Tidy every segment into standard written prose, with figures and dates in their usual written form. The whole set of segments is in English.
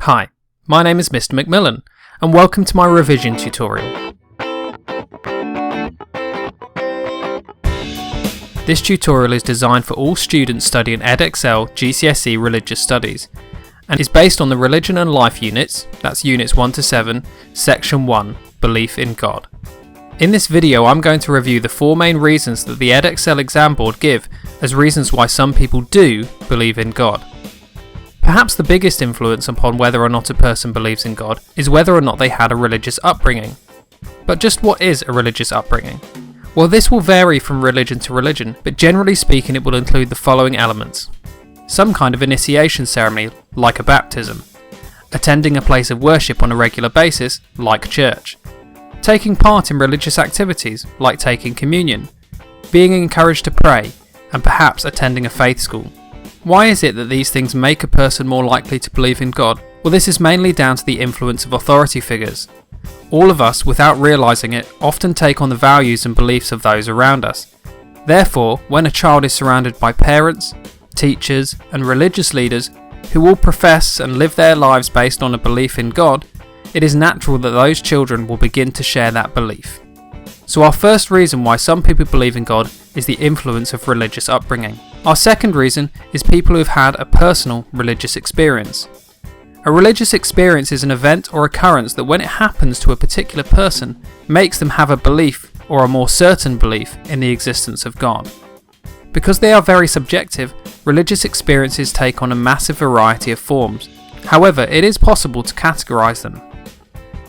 Hi, my name is Mr. McMillan, and welcome to my revision tutorial. This tutorial is designed for all students studying Edexcel GCSE Religious Studies, and is based on the Religion and Life units, that's units 1 to 7, section 1, Belief in God. In this video I'm going to review the 4 main reasons that the Edexcel exam board give as reasons why some people do believe in God. Perhaps the biggest influence upon whether or not a person believes in God is whether or not they had a religious upbringing. But just what is a religious upbringing? Well, this will vary from religion to religion, but generally speaking it will include the following elements. Some kind of initiation ceremony, like a baptism. Attending a place of worship on a regular basis, like church. Taking part in religious activities, like taking communion. Being encouraged to pray, and perhaps attending a faith school. Why is it that these things make a person more likely to believe in God? Well, this is mainly down to the influence of authority figures. All of us, without realising it, often take on the values and beliefs of those around us. Therefore, when a child is surrounded by parents, teachers, and religious leaders who all profess and live their lives based on a belief in God, it is natural that those children will begin to share that belief. So our first reason why some people believe in God is the influence of religious upbringing. Our second reason is people who have had a personal religious experience. A religious experience is an event or occurrence that when it happens to a particular person makes them have a belief or a more certain belief in the existence of God. Because they are very subjective, religious experiences take on a massive variety of forms. However, it is possible to categorise them.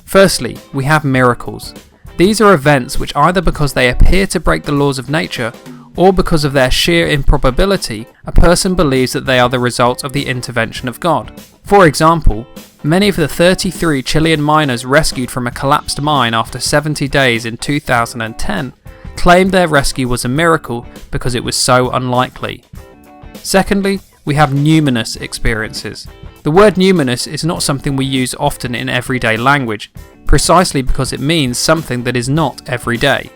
Firstly, we have miracles. These are events which either because they appear to break the laws of nature or because of their sheer improbability, a person believes that they are the result of the intervention of God. For example, many of the 33 Chilean miners rescued from a collapsed mine after 70 days in 2010 claimed their rescue was a miracle because it was so unlikely. Secondly, we have numinous experiences. The word numinous is not something we use often in everyday language, precisely because it means something that is not everyday.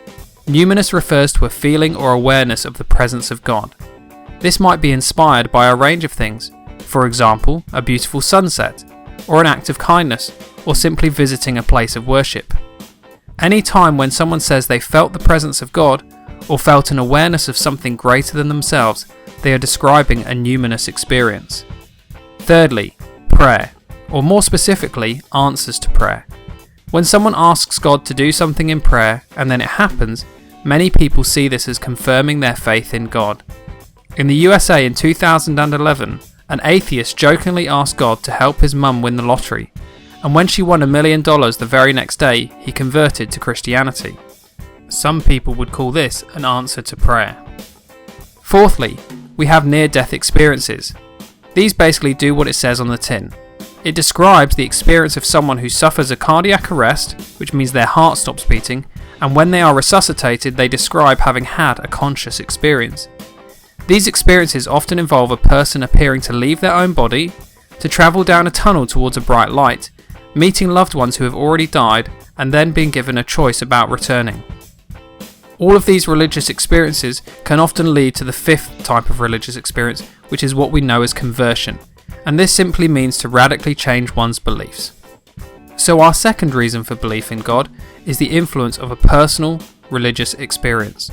Numinous refers to a feeling or awareness of the presence of God. This might be inspired by a range of things, for example, a beautiful sunset, or an act of kindness, or simply visiting a place of worship. Any time when someone says they felt the presence of God, or felt an awareness of something greater than themselves, they are describing a numinous experience. Thirdly, prayer, or more specifically, answers to prayer. When someone asks God to do something in prayer and then it happens, many people see this as confirming their faith in God. In the USA in 2011, an atheist jokingly asked God to help his mum win the lottery, and when she won $1 million the very next day, he converted to Christianity. Some people would call this an answer to prayer. Fourthly, we have near-death experiences. These basically do what it says on the tin. It describes the experience of someone who suffers a cardiac arrest, which means their heart stops beating, and when they are resuscitated they describe having had a conscious experience. These experiences often involve a person appearing to leave their own body, to travel down a tunnel towards a bright light, meeting loved ones who have already died, and then being given a choice about returning. All of these religious experiences can often lead to the fifth type of religious experience, which is what we know as conversion, and this simply means to radically change one's beliefs. So our second reason for belief in God is the influence of a personal religious experience.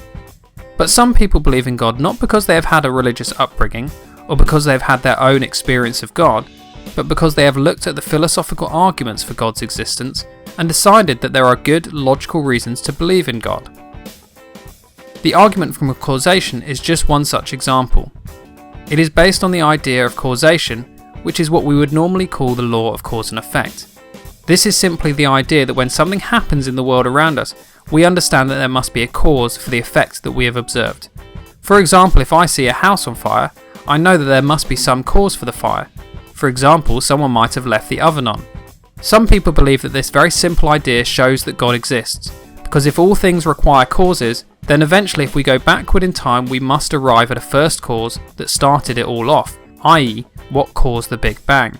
But some people believe in God not because they have had a religious upbringing or because they have had their own experience of God, but because they have looked at the philosophical arguments for God's existence and decided that there are good logical reasons to believe in God. The argument from causation is just one such example. It is based on the idea of causation, which is what we would normally call the law of cause and effect. This is simply the idea that when something happens in the world around us, we understand that there must be a cause for the effect that we have observed. For example, if I see a house on fire, I know that there must be some cause for the fire. For example, someone might have left the oven on. Some people believe that this very simple idea shows that God exists, because if all things require causes, then eventually if we go backward in time we must arrive at a first cause that started it all off, i.e. what caused the Big Bang.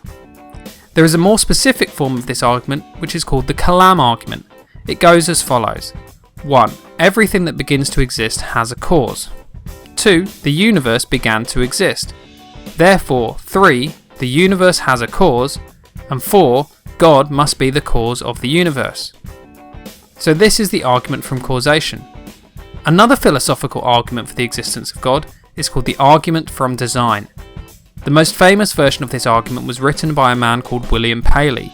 There is a more specific form of this argument which is called the Kalam argument. It goes as follows. 1. Everything that begins to exist has a cause. 2. The universe began to exist. Therefore, 3. The universe has a cause. and 4. God must be the cause of the universe. So this is the argument from causation. Another philosophical argument for the existence of God is called the argument from design. The most famous version of this argument was written by a man called William Paley.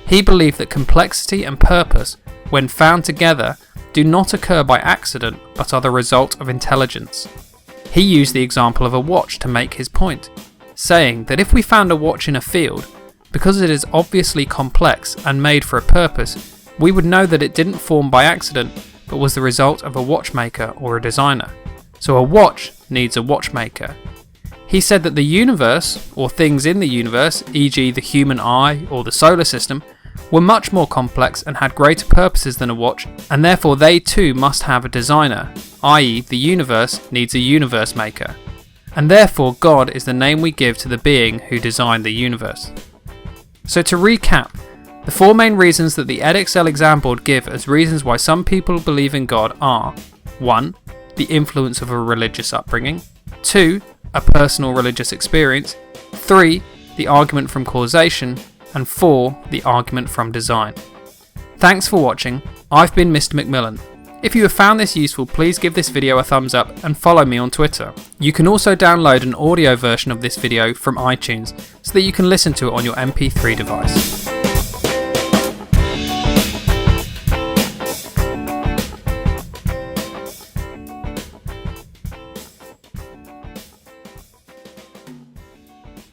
He believed that complexity and purpose, when found together, do not occur by accident but are the result of intelligence. He used the example of a watch to make his point, saying that if we found a watch in a field, because it is obviously complex and made for a purpose, we would know that it didn't form by accident but was the result of a watchmaker or a designer. So a watch needs a watchmaker. He said that the universe, or things in the universe, e.g. the human eye or the solar system, were much more complex and had greater purposes than a watch, and therefore they too must have a designer, i.e. the universe needs a universe maker. And therefore God is the name we give to the being who designed the universe. So to recap, the 4 main reasons that the Edexcel exam board give as reasons why some people believe in God are 1. The influence of a religious upbringing, 2. A personal religious experience, 3. The argument from causation, and 4. The argument from design. Thanks for watching. I've been Mr. McMillan. If you have found this useful, please give this video a thumbs up and follow me on Twitter. You can also download an audio version of this video from iTunes so that you can listen to it on your MP3 device.